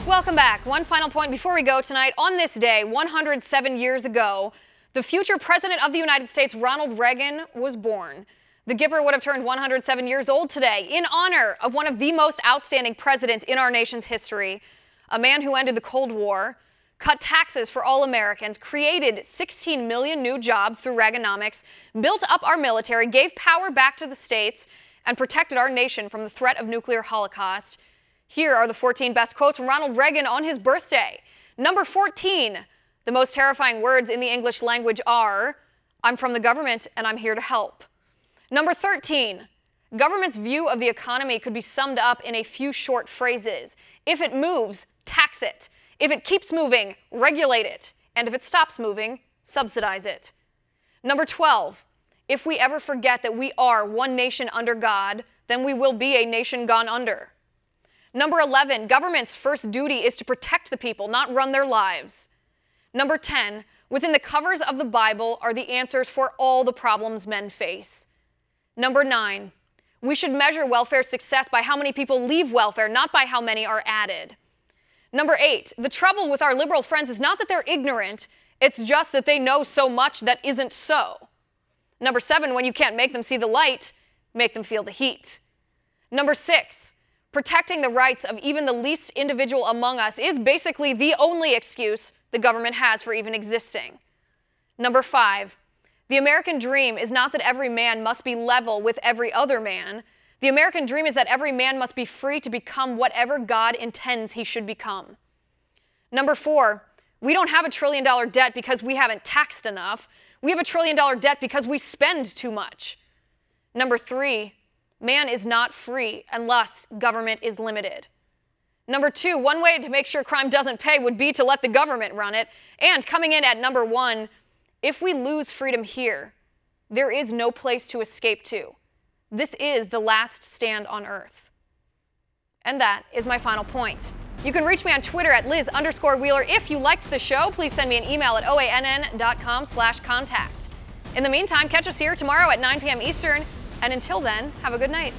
Welcome back. One final point before we go tonight. On this day, 107 years ago, the future President of the United States, Ronald Reagan, was born. The Gipper would have turned 107 years old today in honor of one of the most outstanding presidents in our nation's history, a man who ended the Cold War, cut taxes for all Americans, created 16 million new jobs through Reaganomics, built up our military, gave power back to the states, and protected our nation from the threat of nuclear holocaust. Here are the 14 best quotes from Ronald Reagan on his birthday. Number 14, the most terrifying words in the English language are, "I'm from the government and I'm here to help." Number 13, government's view of the economy could be summed up in a few short phrases. If it moves, tax it. If it keeps moving, regulate it. And if it stops moving, subsidize it. Number 12, if we ever forget that we are one nation under God, then we will be a nation gone under. Number 11, government's first duty is to protect the people, not run their lives. Number 10, within the covers of the Bible are the answers for all the problems men face. Number 9, we should measure welfare success by how many people leave welfare, not by how many are added. Number 8, the trouble with our liberal friends is not that they're ignorant, it's just that they know so much that isn't so. Number 7, when you can't make them see the light, make them feel the heat. Number 6, protecting the rights of even the least individual among us is basically the only excuse the government has for even existing. Number 5, the American dream is not that every man must be level with every other man. The American dream is that every man must be free to become whatever God intends he should become. Number 4, we don't have $1 trillion debt because we haven't taxed enough. We have $1 trillion debt because we spend too much. Number 3, man is not free unless government is limited. Number 2, one way to make sure crime doesn't pay would be to let the government run it. And coming in at number 1, if we lose freedom here, there is no place to escape to. This is the last stand on earth. And that is my final point. You can reach me on Twitter at Liz_Wheeler. If you liked the show, please send me an email at oann.com/contact. In the meantime, catch us here tomorrow at 9 p.m. Eastern. And until then, have a good night.